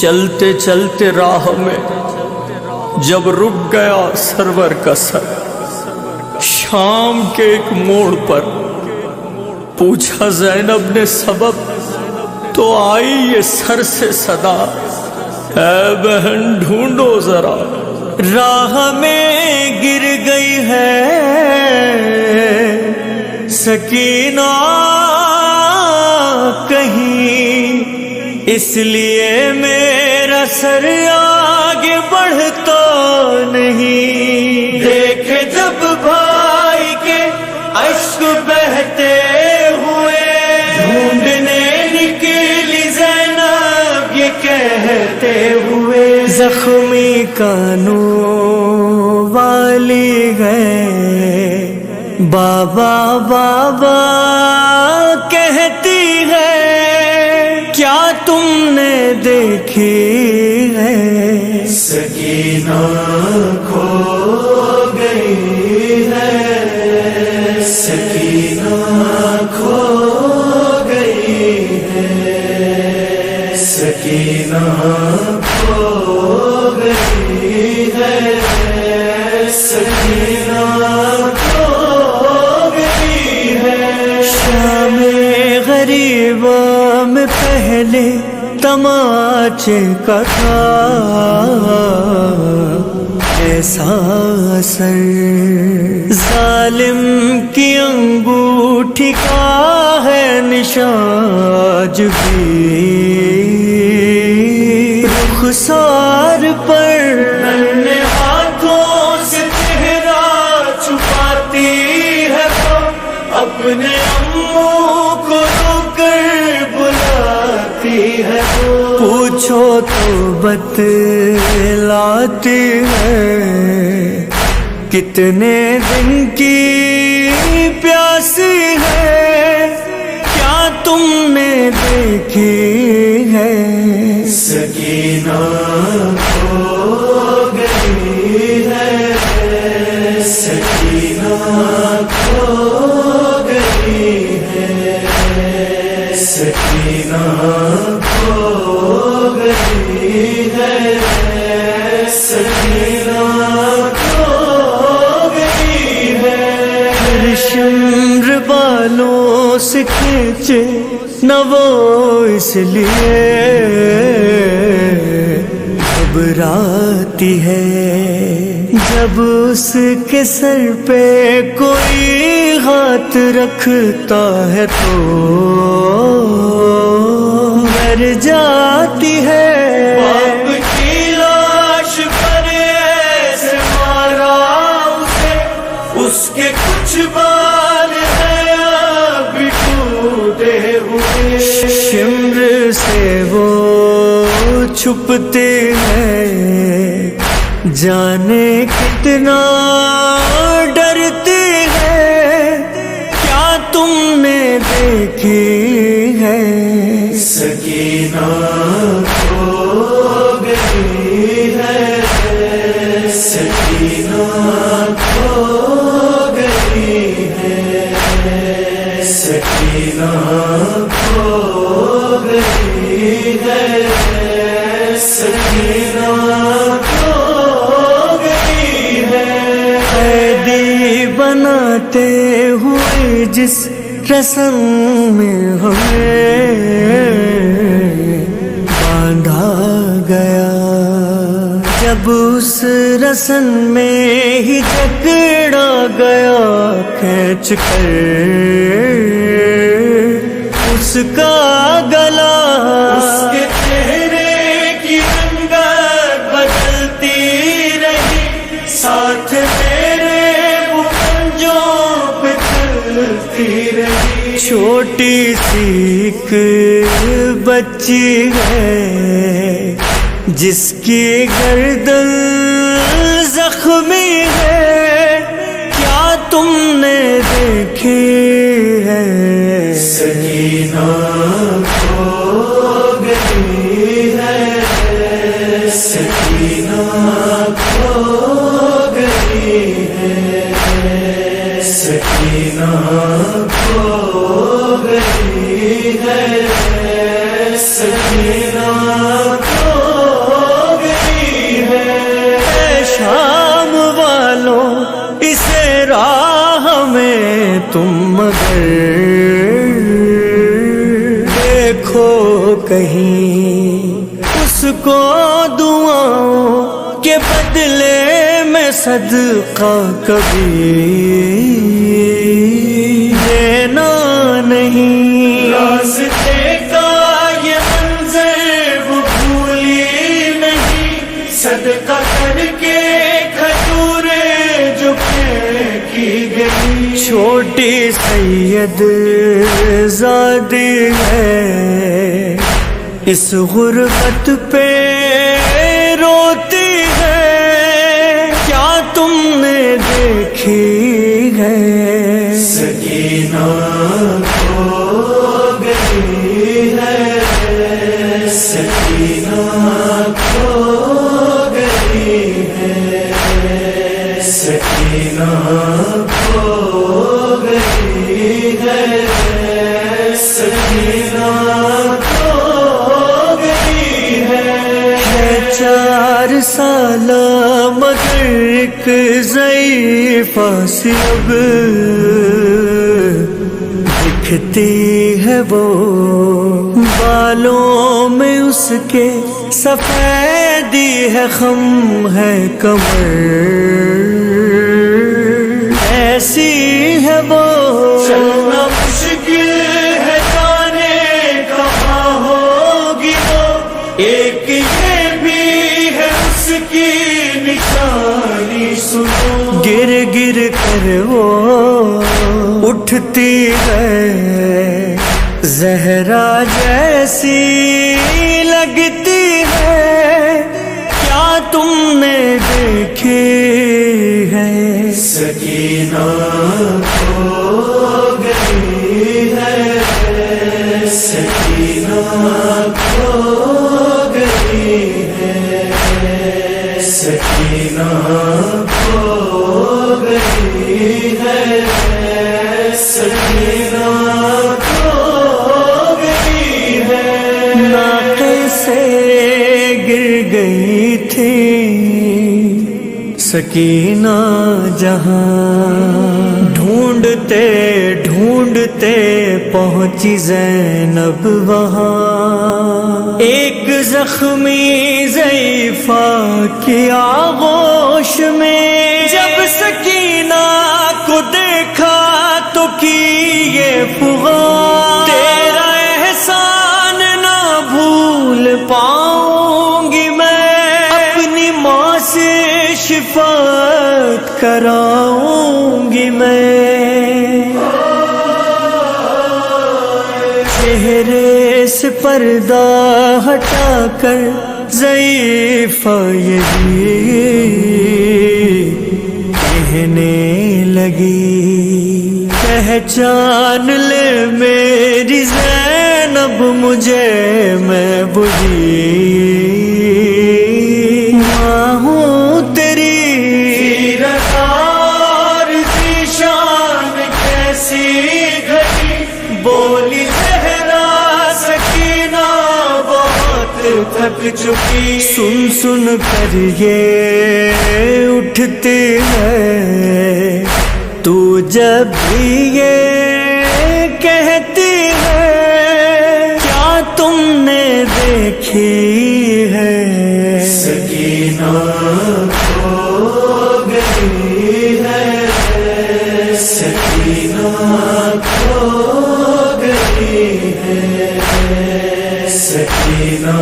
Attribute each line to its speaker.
Speaker 1: چلتے چلتے راہ میں جب رک گیا سرور کا سر، شام کے ایک موڑ پر پوچھا زینب نے سبب، تو آئی یہ سر سے صدا، اے بہن ڈھونڈو ذرا، راہ میں گر گئی ہے سکینہ کہیں، اس لیے میرا سر آگے بڑھتا نہیں۔ دیکھے جب بھائی کے اشک بہتے ہوئے، ڈھونڈنے نکلی زینب یہ کہتے ہوئے، زخمی کانوں والی ہے، بابا بابا کہتی ہے، کیا تم نے دیکھی ہے سکینہ کھو گئی ہے، سکینہ کھو گئی ہے، سکینہ کھو گئی ہے، سکینہ کھو گئی ہے۔ شام غریبہ میں پہلے تماچے کا تھا ایسا اثر، ظالم کی انگوٹھی کا ہے نشان بھی، رخسار پر ننھے ہاتھوں سے چہرہ چھپاتی ہے وہ، اپنے اموں کو رو کر بلاتی ہے وہ، پوچھو تو بتلاتی ہے کتنے دن کی پیاسی ہے، کیا تم نے دیکھی ہے سکینہ کھو گئی ہے، سکینہ کھو گئی ہے، سکینہ کھو گئی ہے، سکینہ کھو گئی ہے۔ شمر بالوں سے کھینچے نہ وہ اس لیے گھبراتی ہے، جب اس کے سر پہ کوئی ہاتھ رکھتا ہے تو ڈر جاتی ہے، باپ کی لاش پر ایسے مارا اسے، اس کے کچھ بال ہیں اب ٹوٹے ہوئے، شمر سے وہ چھپتے ہیں، جانے کتنا ڈرتے ہیں، کیا تم نے دیکھی ہے سکینہ کھو گئی ہے، سکینہ کھو گئی ہے، سکینہ کھو گئی ہے، سکینہ کھو گئی ہے۔ قیدی بناتے ہوئے جس رسم میں ہمیں باندھا گیا، جب اس رسم میں ہی جکڑا گیا کھینچ کر اس کا گلا، اس کے چہرے کی رنگت بدلتی رہی، ساتھ میرے وہ پنجوں پہ چلتی رہی، چھوٹی سی ایک بچی ہے جس کی گردن زخمی ہے، کیا تم نے دیکھی ہے سکینہ کھو گئی ہے، سکینہ کھو گئی ہے، سکینہ کھو گئی ہے، سکینہ کھو تم مگر دیکھو کہیں اس کو دعاؤں کے بدلے میں صدقہ کبھی دینا نہیں. راستے کا یہ منظر وہ بھولی نہیں، صدقہ کر کے کھجوریں جو پھینکی گئی. چھوٹی سید زادی ہے اس غربت پہ روتی ہے، کیا تم نے دیکھی ہے؟ سکینہ کھو گئی ہے، سکینہ کھو گئی ہے، سکینہ کھو گئی ہے، سکینہ کھو گئی ہے. 4 سال مگر ایک ضعیفہ سی اب دکھتی ہے وہ، بالوں میں اس کے سفیدی ہے، خم ہے کمر ایسی ہے وہ. چلنا مشکل ہے جانے کہاں ہوگی وہ، ایک یہ بھی ہے اس کی نشانی سنو. گر گر کر وہ اٹھتی ہے، زہرا جیسی لگتی ہے، کیا تم نے دیکھی ہے؟ سکینہ کھو گئی ہے، سکینہ کھو گئی ہے، سکینہ کھو گئی ہے، سکینہ کھو گئی ہے. ناقے سے گر گئی تھی سکینہ جہاں، ڈھونڈتے ڈھونڈتے پہنچی زینب وہاں. ایک زخمی ضعیفہ کی آغوش میں جب سکینہ کو دیکھا تو کی یہ فغان، تیرا احسان نہ بھول پاؤں گی میں، اپنی ماں سے شفاعت کراؤں گی میں. چہرے سے پردہ ہٹا کر ضعیفہ یہی کہنے لگی، پہچان لے میری زینب مجھے، میں بری ماں ہوں تیری. رفتار ذیشان کیسی گھڑی بولی زہرا، سکینہ بہت تھک چکی. سن سن کر یہ اٹھتی ہے، تو جب بھی یہ کہتی ہے، کیا تم نے دیکھی ہے؟ سکینہ کھو گئی ہے، سکینہ کھو گئی ہے، سکینہ